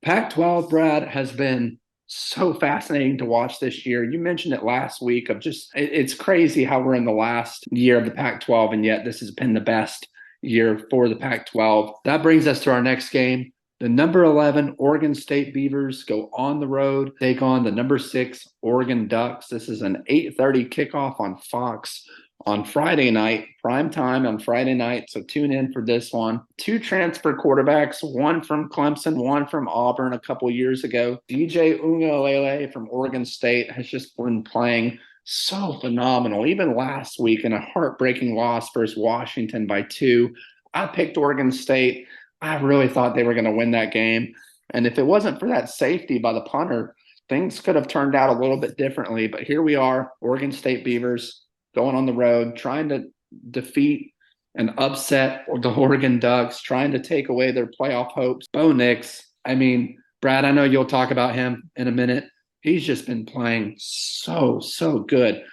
Pac-12, Brad, has been so fascinating to watch this year. You mentioned it last week of just it's crazy how we're in the last year of the Pac-12, and yet this has been the best year for the Pac-12. That brings us to our next game. The number 11 Oregon State Beavers go on the road, take on the number 6 Oregon Ducks. This is an 8:30 kickoff on Fox on Friday night, prime time on Friday night. So tune in for this one. Two transfer quarterbacks, one from Clemson, one from Auburn a couple years ago. DJ Uiagalelei from Oregon State has just been playing so phenomenal. Even last week in a heartbreaking loss versus Washington by 2, I picked Oregon State. I really thought they were going to win that game. And if it wasn't for that safety by the punter, things could have turned out a little bit differently. But here we are, Oregon State Beavers, going on the road, trying to defeat and upset the Oregon Ducks, trying to take away their playoff hopes. Bo Nix, I mean, Brad, I know you'll talk about him in a minute. He's just been playing so good.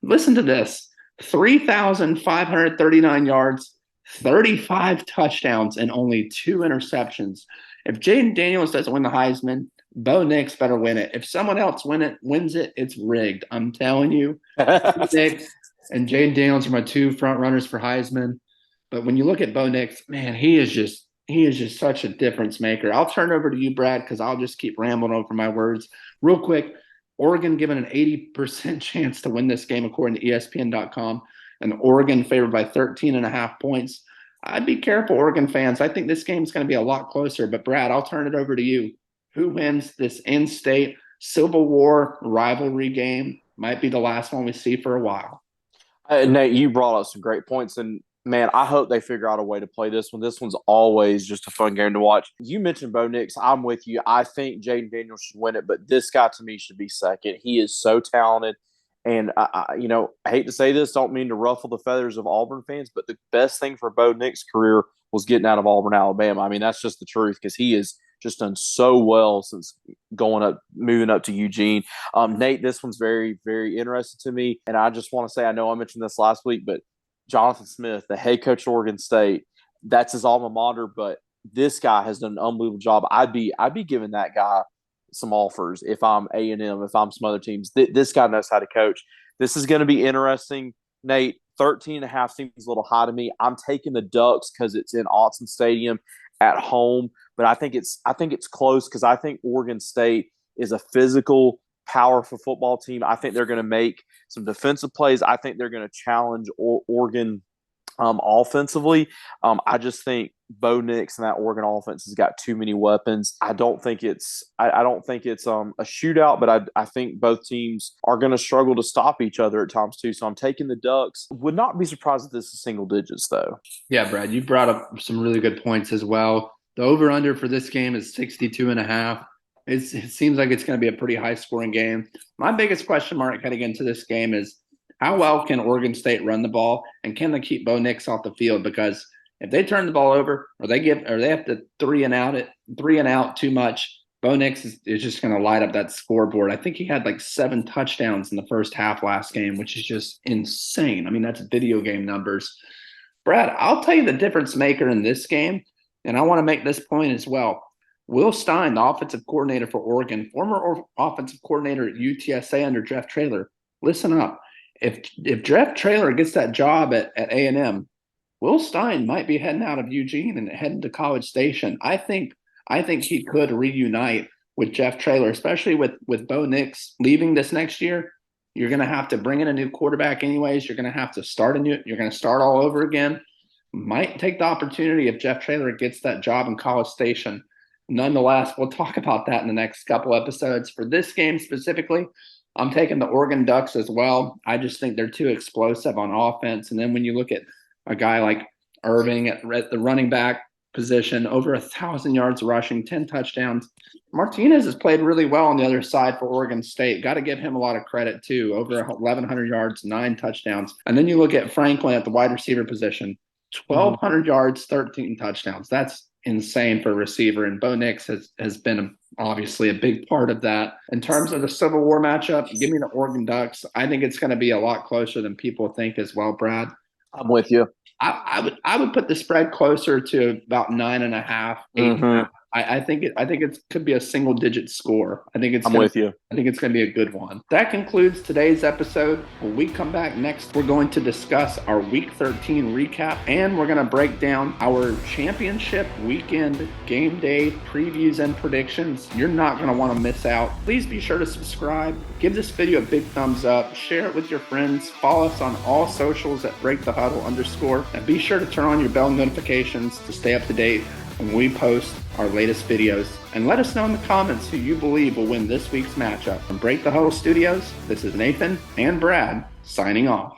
Listen to this, 3,539 yards, 35 touchdowns, and only 2 interceptions. If Jaden Daniels doesn't win the Heisman, Bo Nix better win it. If someone else wins it, it's rigged. I'm telling you. Nix and Jaden Daniels are my 2 front runners for Heisman. But when you look at Bo Nix, man, he is just such a difference maker. I'll turn over to you, Brad, because I'll just keep rambling over my words. Real quick, Oregon given an 80% chance to win this game according to ESPN.com, and Oregon favored by 13.5 points. I'd be careful, Oregon fans. I think this game's going to be a lot closer. But, Brad, I'll turn it over to you. Who wins this in-state Civil War rivalry game? Might be the last one we see for a while. Nate, you brought up some great points, and man, I hope they figure out a way to play this one. This one's always just a fun game to watch. You mentioned Bo Nix. I'm with you. I think Jaden Daniels should win it, but this guy to me should be second. He is so talented. And, I hate to say this, don't mean to ruffle the feathers of Auburn fans, but the best thing for Bo Nix's career was getting out of Auburn, Alabama. I mean, that's just the truth because he has just done so well since moving up to Eugene. Nate, this one's very, very interesting to me. And I just want to say, I know I mentioned this last week, but Jonathan Smith, the head coach of Oregon State, that's his alma mater, but this guy has done an unbelievable job. I'd be giving that guy some offers if I'm A&M, if I'm some other teams. This guy knows how to coach. This is going to be interesting. Nate, 13.5 seems a little high to me. I'm taking the Ducks because it's in Autzen Stadium at home, but I think it's close because I think Oregon State is a physical, powerful football team. I think they're going to make some defensive plays. I think they're going to challenge Oregon offensively. I just think Bo Nix and that Oregon offense has got too many weapons. I don't think it's a shootout, but I think both teams are going to struggle to stop each other at times too. So I'm taking the Ducks. Would not be surprised if this is single digits though. Yeah, Brad, you brought up some really good points as well. The over-under for this game is 62.5. It seems like it's going to be a pretty high-scoring game. My biggest question mark heading into this game is how well can Oregon State run the ball, and can they keep Bo Nix off the field? Because if they turn the ball over, or they have to three and out too much, Bo Nix is just going to light up that scoreboard. I think he had like 7 touchdowns in the first half last game, which is just insane. I mean, that's video game numbers. Brad, I'll tell you the difference maker in this game, and I want to make this point as well. Will Stein, the offensive coordinator for Oregon, former offensive coordinator at UTSA under Jeff Traylor, listen up. If Jeff Traylor gets that job at A&M, Will Stein might be heading out of Eugene and heading to College Station. I think he could reunite with Jeff Traylor, especially with Bo Nix leaving this next year. You're going to have to bring in a new quarterback anyways. You're going to have to you're going to start all over again. Might take the opportunity if Jeff Traylor gets that job in College Station. Nonetheless, we'll talk about that in the next couple episodes. For this game specifically, I'm taking the Oregon Ducks as well. I just think they're too explosive on offense. And then when you look at a guy like Irving at the running back position, over 1,000 yards rushing, 10 touchdowns. Martinez has played really well on the other side for Oregon State. Got to give him a lot of credit too. Over 1,100 yards, 9 touchdowns. And then you look at Franklin at the wide receiver position, 1,200 yards, 13 touchdowns. That's insane for a receiver, and Bo Nix has been obviously a big part of that. In terms of the Civil War matchup, give me the Oregon Ducks. I think it's going to be a lot closer than people think as well, Brad. I'm with you. I would put the spread closer to about 9.5, 8.5. I think it could be a single digit score. I'm with you. I think it's going to be a good one. That concludes today's episode. When we come back next, we're going to discuss our Week 13 recap, and we're going to break down our championship weekend game day previews and predictions. You're not going to want to miss out. Please be sure to subscribe. Give this video a big thumbs up. Share it with your friends. Follow us on all socials at BreakTheHuddle_. And be sure to turn on your bell notifications to stay up to date when we post our latest videos. And let us know in the comments who you believe will win this week's matchup. From Break the Huddle Studios, this is Nathan and Brad signing off.